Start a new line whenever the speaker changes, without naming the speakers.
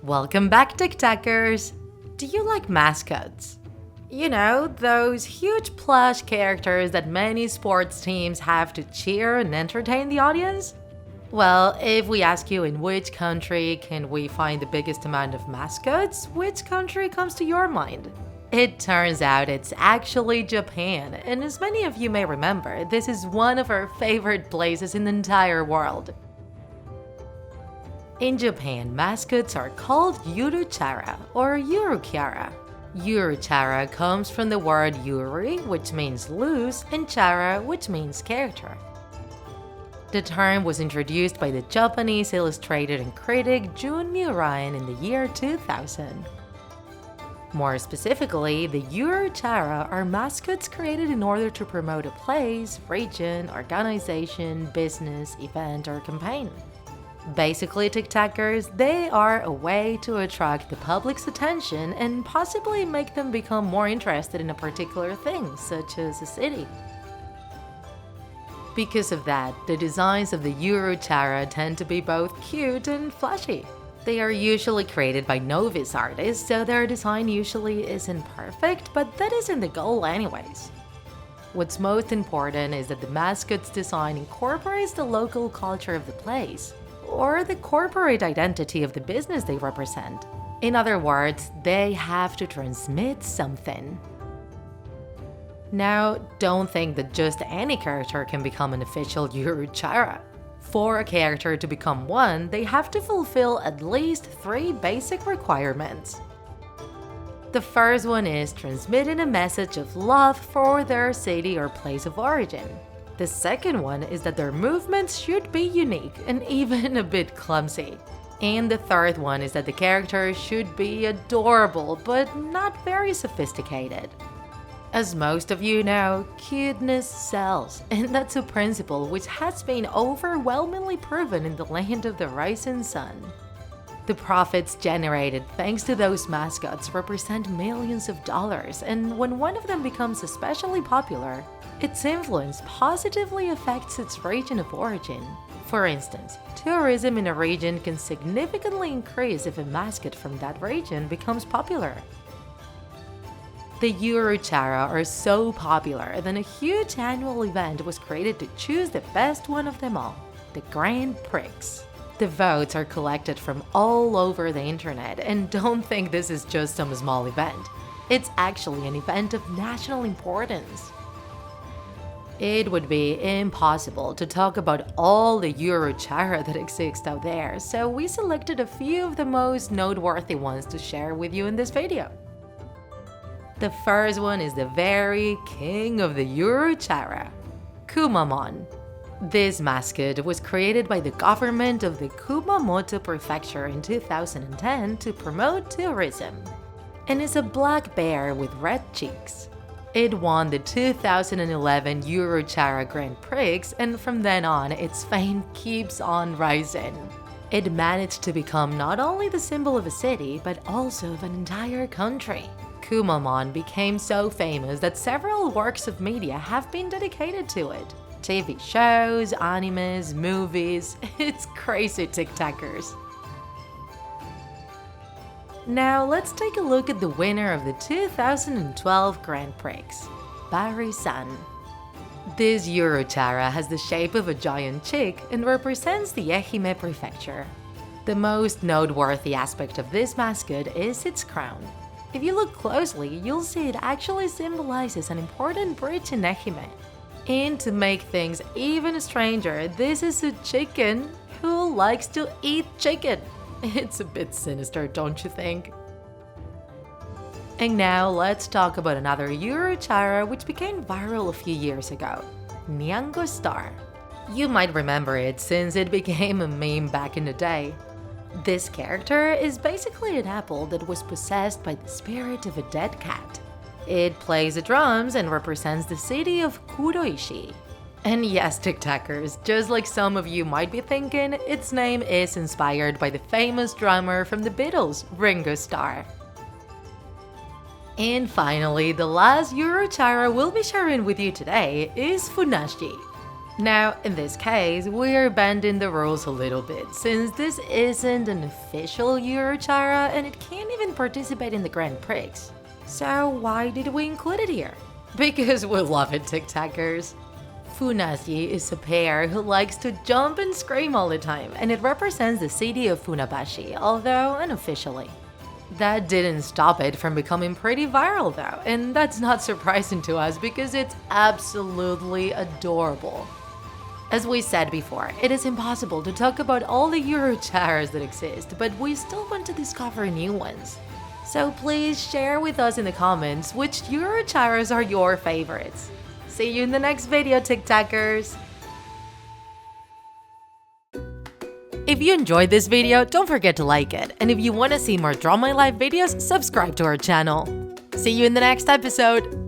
Welcome back, TikTakers! Do you like mascots? You know, those huge plush characters that many sports teams have to cheer and entertain the audience? Well, if we ask you in which country can we find the biggest amount of mascots, which country comes to your mind? It turns out it's actually Japan, and as many of you may remember, this is one of our favorite places in the entire world. In Japan, mascots are called YURU-CHARA or YURU-CHARA. YURU-CHARA comes from the word yuri, which means loose, and chara, which means character. The term was introduced by the Japanese illustrator and critic Jun Ryan in the year 2000. More specifically, the YURU-CHARA are mascots created in order to promote a place, region, organization, business, event, or campaign. Basically, TikTakers, they are a way to attract the public's attention and possibly make them become more interested in a particular thing, such as a city. Because of that, the designs of the YURU-CHARA tend to be both cute and flashy. They are usually created by novice artists, so their design usually isn't perfect, but that isn't the goal anyways. What's most important is that the mascot's design incorporates the local culture of the place, or the corporate identity of the business they represent. In other words, they have to transmit something. Now, don't think that just any character can become an official YURU-CHARA. For a character to become one, they have to fulfill at least 3 basic requirements. The first one is transmitting a message of love for their city or place of origin. The second one is that their movements should be unique and even a bit clumsy. And the third one is that the character should be adorable but not very sophisticated. As most of you know, cuteness sells, and that's a principle which has been overwhelmingly proven in the land of the rising sun. The profits generated thanks to those mascots represent millions of dollars, and when one of them becomes especially popular, its influence positively affects its region of origin. For instance, tourism in a region can significantly increase if a mascot from that region becomes popular. The YURU-CHARA are so popular that a huge annual event was created to choose the best one of them all, the Grand Prix. The votes are collected from all over the internet, and don't think this is just some small event. It's actually an event of national importance. It would be impossible to talk about all the YURU-CHARA that exist out there, so we selected a few of the most noteworthy ones to share with you in this video. The first one is the very king of the YURU-CHARA, Kumamon. This mascot was created by the government of the Kumamoto prefecture in 2010 to promote tourism, and is a black bear with red cheeks. It won the 2011 YURU-CHARA Grand Prix, and from then on, its fame keeps on rising. It managed to become not only the symbol of a city, but also of an entire country. Kumamon became so famous that several works of media have been dedicated to it. TV shows, animes, movies, it's crazy, TikTakers. Now let's take a look at the winner of the 2012 Grand Prix, Barry-san. This YURU-CHARA has the shape of a giant chick and represents the Ehime prefecture. The most noteworthy aspect of this mascot is its crown. If you look closely, you'll see it actually symbolizes an important bridge in Ehime. And to make things even stranger, this is a chicken who likes to eat chicken. It's a bit sinister, don't you think? And now let's talk about another YURU-CHARA which became viral a few years ago, Nyango Star. You might remember it since it became a meme back in the day. This character is basically an apple that was possessed by the spirit of a dead cat. It plays the drums and represents the city of Kuroishi. And yes, TikTakers, just like some of you might be thinking, its name is inspired by the famous drummer from the Beatles, Ringo Starr. And finally, the last YURU-CHARA we'll be sharing with you today is Funashi. Now, in this case, we're bending the rules a little bit, since this isn't an official YURU-CHARA and it can't even participate in the Grand Prix. So why did we include it here? Because we love it, tiktakers. Funazi is a pair who likes to jump and scream all the time, and it represents the city of Funabashi, although unofficially. That didn't stop it from becoming pretty viral though, and that's not surprising to us because it's absolutely adorable. As we said before, it is impossible to talk about all the yuru-charas that exist, but we still want to discover new ones. So please share with us in the comments which yuru-charas are your favorites. See you in the next video, tiktakers! If you enjoyed this video, don't forget to like it, and if you want to see more Draw My Life videos, subscribe to our channel. See you in the next episode!